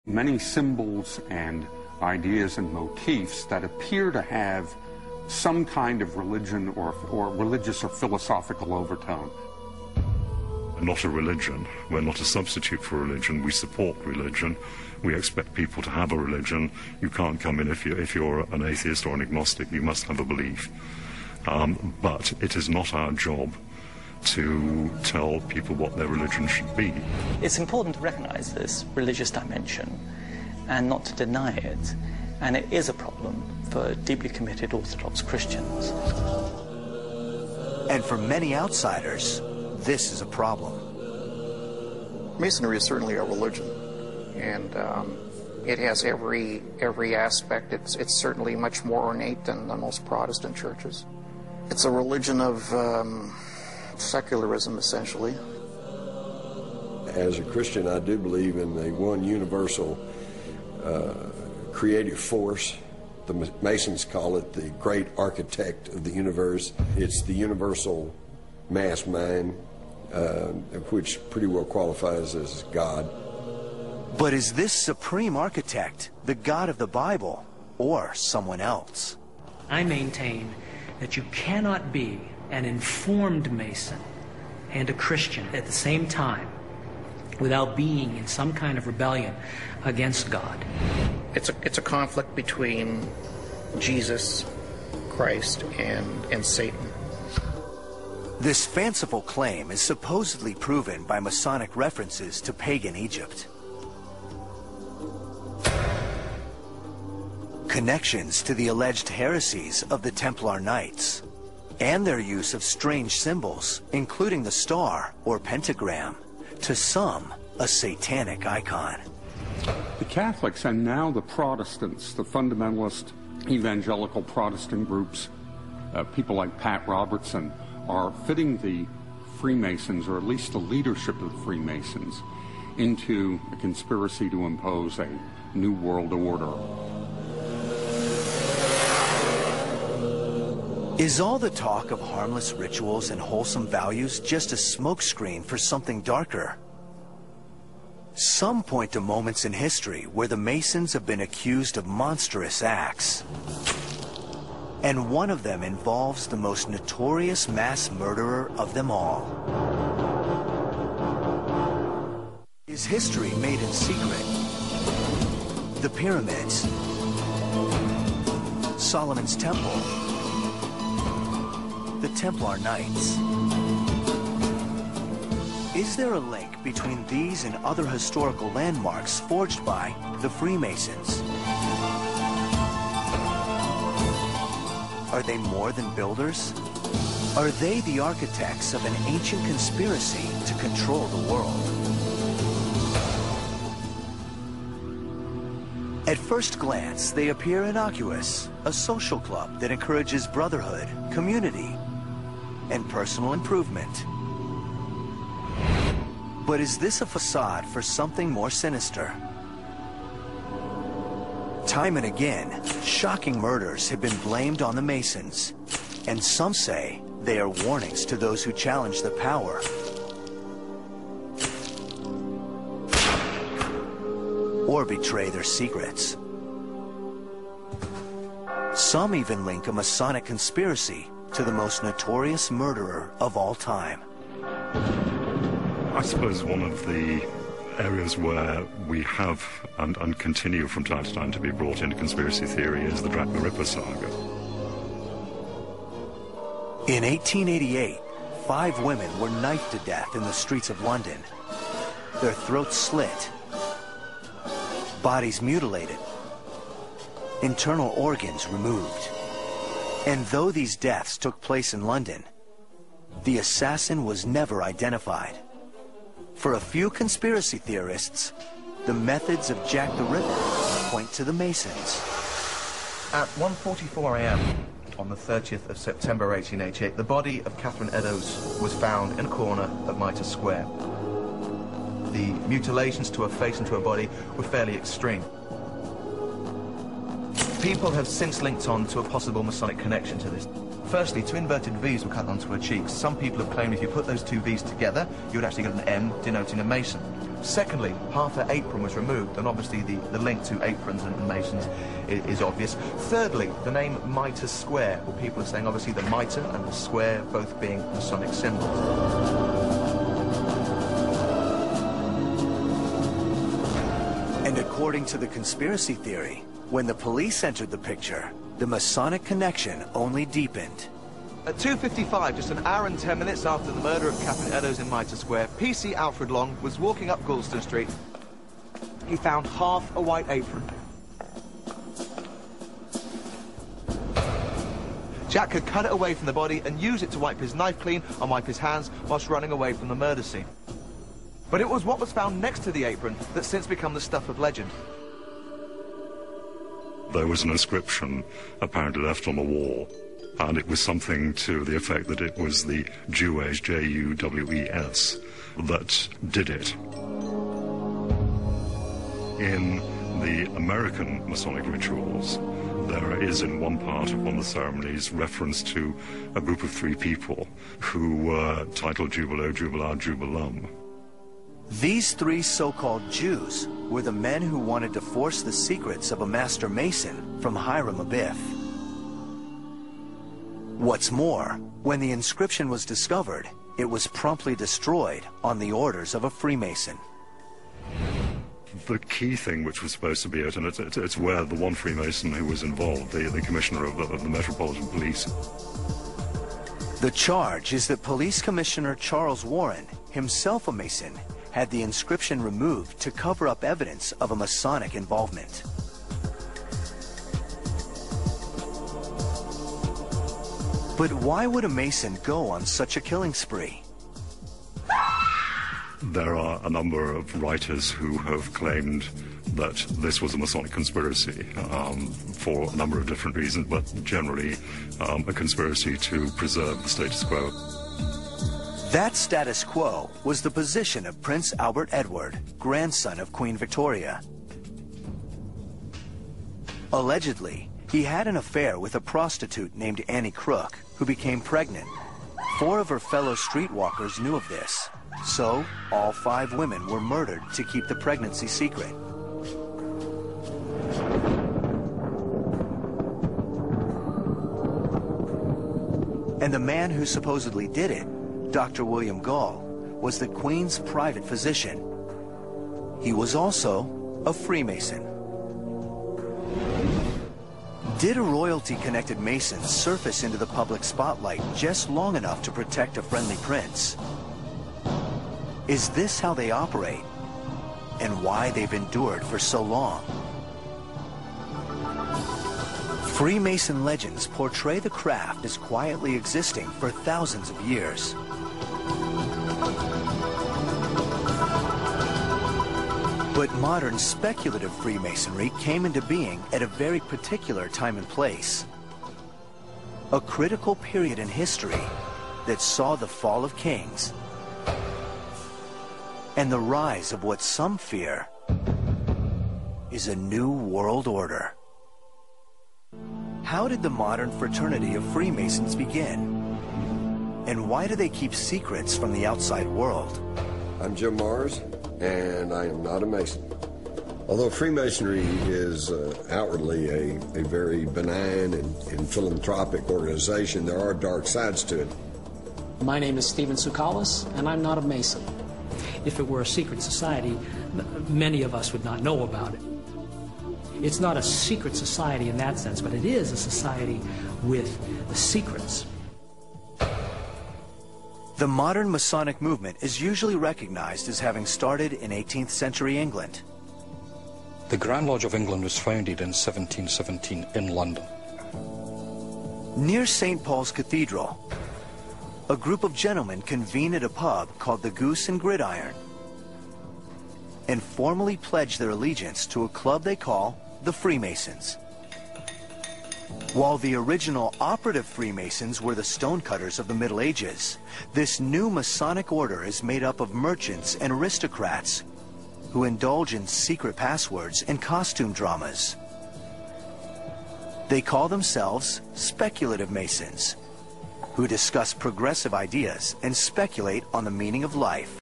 Many symbols and ideas and motifs that appear to have some kind of religion or religious or philosophical overtone. Not a religion. We're not a substitute for religion. We support religion. We expect people to have a religion. You can't come in if you're an atheist or an agnostic. You must have a belief. But it is not our job to tell people what their religion should be. It's important to recognize this religious dimension and not to deny it. And it is a problem for deeply committed Orthodox Christians. And for many outsiders, this is a problem. Masonry is certainly a religion, and it has every aspect. It's certainly much more ornate than the most Protestant churches. It's a religion of secularism, essentially. As a Christian, I do believe in the one universal creative force. The Masons call it the great architect of the universe. It's the universal mass mind, which pretty well qualifies as God. But is this supreme architect the God of the Bible or someone else? I maintain that you cannot be an informed Mason and a Christian at the same time without being in some kind of rebellion against God. It's a conflict between Jesus, Christ, and Satan. This fanciful claim is supposedly proven by Masonic references to pagan Egypt. Connections to the alleged heresies of the Templar Knights, and their use of strange symbols, including the star or pentagram, to some a satanic icon. The Catholics and now the Protestants, the fundamentalist evangelical Protestant groups, people like Pat Robertson, are fitting the Freemasons, or at least the leadership of the Freemasons, into a conspiracy to impose a new world order. Is all the talk of harmless rituals and wholesome values just a smokescreen for something darker? Some point to moments in history where the Masons have been accused of monstrous acts. And one of them involves the most notorious mass murderer of them all. Is history made in secret? The pyramids, Solomon's temple, the Templar Knights. Is there a link between these and other historical landmarks forged by the Freemasons? Are they more than builders? Are they the architects of an ancient conspiracy to control the world? At first glance, they appear innocuous, a social club that encourages brotherhood, community, and personal improvement. But is this a facade for something more sinister? Time and again, shocking murders have been blamed on the Masons, and some say they are warnings to those who challenge the power. Or betray their secrets. Some even link a Masonic conspiracy to the most notorious murderer of all time. I suppose one of the areas where we have and continue from time to time to be brought into conspiracy theory is the Drac the Ripper saga. In 1888, 5 women were knifed to death in the streets of London. Their throats slit, bodies mutilated, internal organs removed. And though these deaths took place in London, the assassin was never identified. For a few conspiracy theorists, the methods of Jack the Ripper point to the Masons. At 1:44 a.m. on the 30th of September 1888, the body of Catherine Eddowes was found in a corner of Mitre Square. The mutilations to her face and to her body were fairly extreme. People have since linked on to a possible Masonic connection to this. Firstly, 2 inverted V's were cut onto her cheeks. Some people have claimed if you put those 2 V's together, you would actually get an M denoting a Mason. Secondly, half her apron was removed, and obviously the link to aprons and Masons is obvious. Thirdly, the name Mitre Square. Well, people are saying obviously the mitre and the square both being Masonic symbols. And according to the conspiracy theory, when the police entered the picture, the Masonic connection only deepened. At 2:55, just an hour and 10 minutes after the murder of Catherine Eddowes in Mitre Square, PC Alfred Long was walking up Goulston Street. He found half a white apron. Jack had cut it away from the body and used it to wipe his knife clean and wipe his hands whilst running away from the murder scene. But it was what was found next to the apron that's since become the stuff of legend. There was an inscription apparently left on the wall, and it was something to the effect that it was the Jewes, J-U-W-E-S, that did it. In the American Masonic rituals, there is in one part of one of the ceremonies reference to a group of 3 people who were titled Jubilo, Jubilar, Jubilum. These 3 so-called Jews were the men who wanted to force the secrets of a master Mason from Hiram Abiff. What's more, when the inscription was discovered, it was promptly destroyed on the orders of a Freemason. The key thing which was supposed to be it, and it's where the one Freemason who was involved, the Commissioner of the Metropolitan Police. The charge is that Police Commissioner Charles Warren, himself a Mason, had the inscription removed to cover up evidence of a Masonic involvement. But why would a Mason go on such a killing spree? There are a number of writers who have claimed that this was a Masonic conspiracy for a number of different reasons, but generally a conspiracy to preserve the status quo. That status quo was the position of Prince Albert Edward, grandson of Queen Victoria. Allegedly, he had an affair with a prostitute named Annie Crook, who became pregnant. 4 of her fellow streetwalkers knew of this, so all 5 women were murdered to keep the pregnancy secret. And the man who supposedly did it, Dr. William Gall, was the Queen's private physician. He was also a Freemason. Did a royalty-connected Mason surface into the public spotlight just long enough to protect a friendly prince? Is this how they operate, and why they've endured for so long? Freemason legends portray the craft as quietly existing for thousands of years. But modern speculative Freemasonry came into being at a very particular time and place. A critical period in history that saw the fall of kings and the rise of what some fear is a new world order. How did the modern fraternity of Freemasons begin? And why do they keep secrets from the outside world? I'm Jim Mars, and I am not a Mason. Although Freemasonry is outwardly a very benign and philanthropic organization, there are dark sides to it. My name is Stephen Tsoukalos, and I'm not a Mason. If it were a secret society, many of us would not know about it. It's not a secret society in that sense, but it is a society with secrets. The modern Masonic movement is usually recognized as having started in 18th century England. The Grand Lodge of England was founded in 1717 in London. Near St. Paul's Cathedral, a group of gentlemen convene at a pub called the Goose and Gridiron and formally pledge their allegiance to a club they call the Freemasons. While the original operative Freemasons were the stonecutters of the Middle Ages, this new Masonic order is made up of merchants and aristocrats who indulge in secret passwords and costume dramas. They call themselves speculative Masons, who discuss progressive ideas and speculate on the meaning of life.